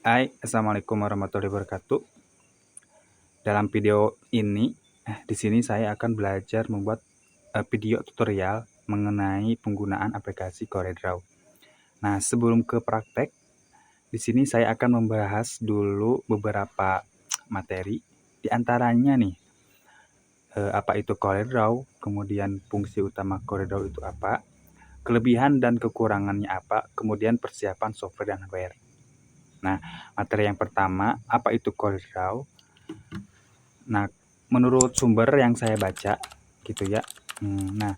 Hai, assalamualaikum warahmatullahi wabarakatuh. Dalam video ini, di sini saya akan belajar membuat video tutorial mengenai penggunaan aplikasi CorelDRAW. Nah, sebelum ke praktek, di sini saya akan membahas dulu beberapa materi. Di antaranya nih, apa itu CorelDRAW, kemudian fungsi utama CorelDRAW itu apa, kelebihan dan kekurangannya apa, kemudian persiapan software dan hardware. Nah, materi yang pertama, apa itu CorelDRAW? Nah, menurut sumber yang saya baca gitu ya. Nah,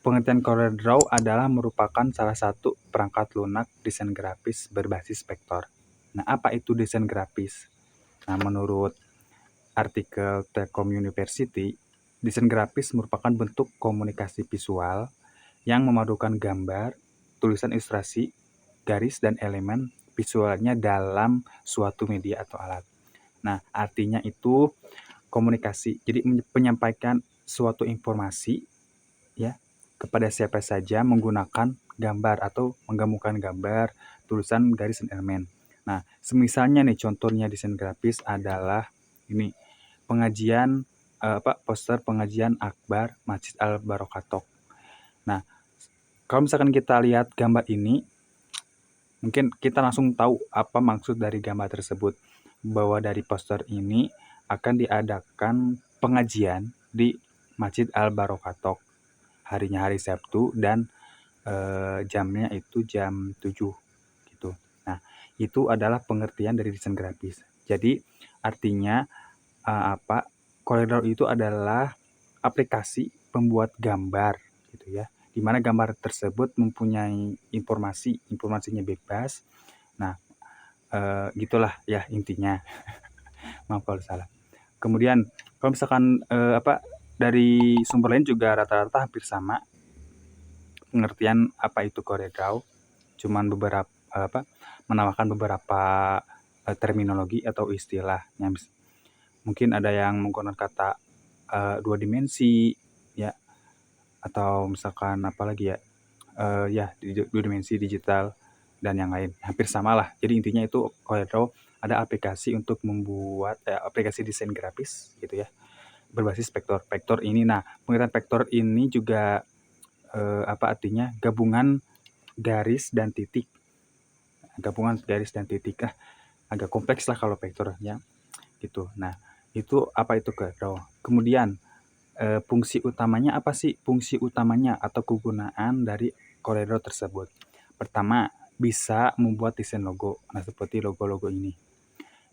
pengertian CorelDRAW adalah merupakan salah satu perangkat lunak desain grafis berbasis vektor. Nah, apa itu desain grafis? Nah, menurut artikel Telkom University, desain grafis merupakan bentuk komunikasi visual yang memadukan gambar, tulisan ilustrasi, garis, dan elemen visualnya dalam suatu media atau alat. Nah, artinya itu komunikasi. Jadi menyampaikan suatu informasi ya kepada siapa saja menggunakan gambar atau menggabungkan gambar, tulisan, garis, dan elemen. Nah, semisalnya nih contohnya desain grafis adalah ini pengajian poster pengajian akbar Masjid Al Barokatok. Nah, kalau misalkan kita lihat gambar ini, mungkin kita langsung tahu apa maksud dari gambar tersebut, bahwa dari poster ini akan diadakan pengajian di Masjid Al Barokatok. Harinya hari Sabtu dan jamnya itu jam 7 gitu. Nah, itu adalah pengertian dari desain grafis. Jadi artinya CorelDRAW itu adalah aplikasi pembuat gambar gitu ya. Di mana gambar tersebut mempunyai informasinya bebas. Nah, gitulah ya intinya. Maaf kalau salah. Kemudian kalau misalkan dari sumber lain juga rata-rata hampir sama pengertian apa itu CorelDRAW, cuman menambahkan beberapa terminologi atau istilah yang mungkin ada yang menggunakan kata dua dimensi ya, atau misalkan apalagi ya, dua dimensi digital dan yang lain hampir sama lah. Jadi intinya itu CorelDRAW ada aplikasi untuk membuat aplikasi desain grafis gitu ya, berbasis vektor. Vektor ini, nah pengertian vektor ini juga apa artinya gabungan garis dan titik. Gabungan garis dan titik agak kompleks lah kalau vektornya gitu. Nah, itu apa itu CorelDRAW. Kemudian fungsi utamanya apa sih? Fungsi utamanya atau kegunaan dari CorelDRAW tersebut. Pertama, bisa membuat desain logo. Nah, seperti logo-logo ini.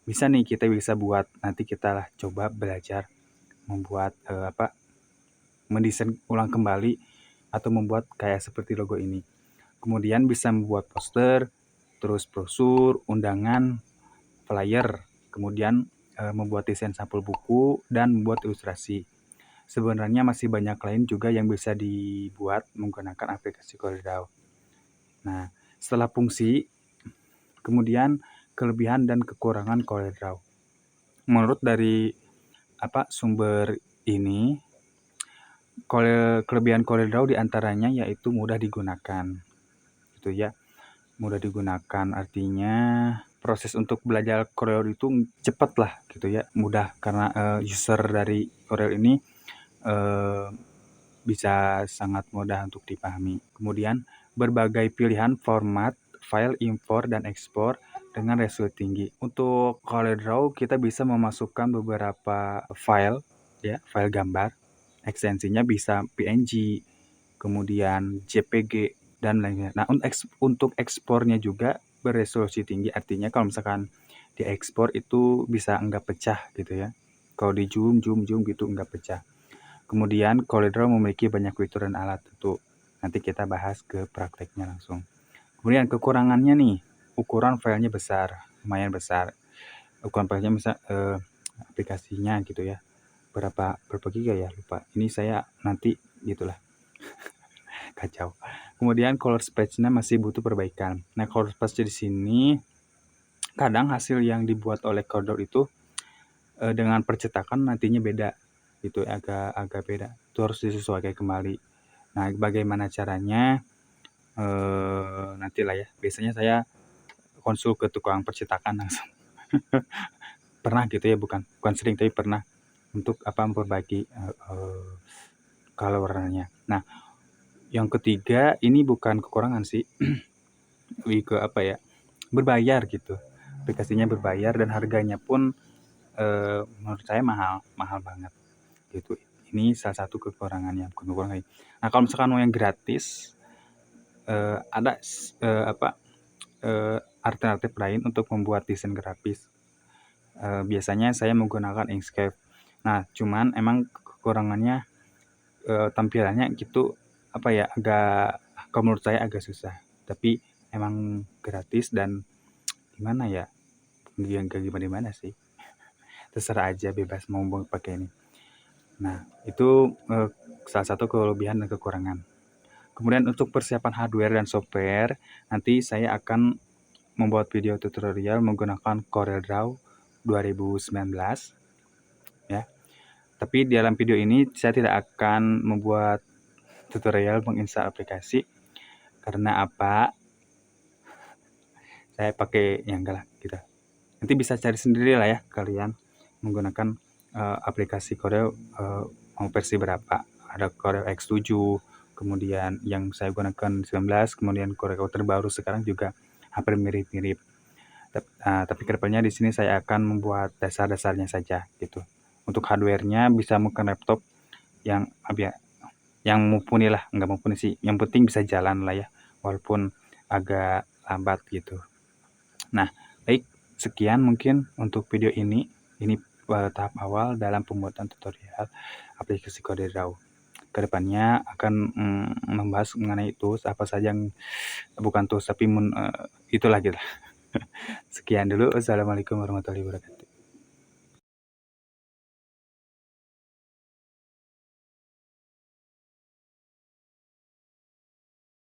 Bisa nih kita bisa buat, nanti kita lah coba belajar membuat mendesain ulang kembali atau membuat kayak seperti logo ini. Kemudian bisa membuat poster, terus brosur, undangan, flyer, kemudian membuat desain sampul buku dan membuat ilustrasi. Sebenarnya masih banyak lain juga yang bisa dibuat menggunakan aplikasi CorelDRAW. Nah, setelah fungsi, kemudian kelebihan dan kekurangan CorelDRAW. Menurut dari sumber ini, kelebihan CorelDRAW diantaranya yaitu mudah digunakan, gitu ya. Mudah digunakan artinya proses untuk belajar Corel itu cepat lah gitu ya, mudah karena user dari Corel ini bisa sangat mudah untuk dipahami. Kemudian berbagai pilihan format file import dan ekspor dengan resolusi tinggi. Untuk CorelDRAW kita bisa memasukkan beberapa file ya, file gambar. Ekstensinya bisa PNG, kemudian JPG dan lainnya. Nah, untuk ekspornya juga beresolusi tinggi, artinya kalau misalkan diekspor itu bisa enggak pecah gitu ya. Kalau di zoom gitu enggak pecah. Kemudian CorelDRAW memiliki banyak fitur dan alat, itu nanti kita bahas ke prakteknya langsung. Kemudian kekurangannya nih, ukuran filenya besar, lumayan besar. Ukuran filenya misal aplikasinya gitu ya. Berapa giga ya, lupa. Ini saya nanti gitulah. Kacau. Kemudian color space-nya masih butuh perbaikan. Nah, color space di sini kadang hasil yang dibuat oleh CorelDRAW itu dengan percetakan nantinya beda. Itu agak beda. Itu harus disesuaikan kembali. Nah, bagaimana caranya? Nantilah ya. Biasanya saya konsul ke tukang percetakan langsung. Pernah gitu ya, bukan sering tapi pernah, untuk memperbaiki color warnanya. Nah, yang ketiga ini bukan kekurangan sih, lebih ke berbayar gitu. Aplikasinya berbayar dan harganya pun menurut saya mahal banget gitu. Ini salah satu kekurangannya, bukan kekurangan. Nah, kalau misalkan mau yang gratis, ada alternatif lain untuk membuat desain grafis. Biasanya saya menggunakan Inkscape. Nah, cuman emang kekurangannya tampilannya gitu agak, kalau menurut saya agak susah. Tapi emang gratis dan gimana ya? Enggak gimana-gimana sih. Terserah aja, bebas mau pakai ini. Nah, itu salah satu kelebihan dan kekurangan. Kemudian untuk persiapan hardware dan software, nanti saya akan membuat video tutorial menggunakan CorelDRAW 2019 ya. Tapi di dalam video ini saya tidak akan membuat tutorial menginstal aplikasi. Karena apa? Saya pakai yang enggak lah gitu. Nanti bisa cari sendiri lah ya kalian menggunakan aplikasi Corel mau versi berapa. Ada Corel X7, kemudian yang saya gunakan 19, kemudian Corel terbaru sekarang juga hampir mirip-mirip. Tapi kedepannya di sini saya akan membuat dasar-dasarnya saja gitu. Untuk hardware-nya bisa menggunakan laptop yang mumpuni lah, nggak mumpuni sih, yang penting bisa jalan lah ya, walaupun agak lambat gitu. Nah, baik, sekian mungkin untuk video ini. Ini tahap awal dalam pembuatan tutorial aplikasi CorelDRAW. Kedepannya akan membahas mengenai tools apa saja yang bukan tools tapi itulah gitu. Sekian dulu. Wassalamualaikum warahmatullahi wabarakatuh.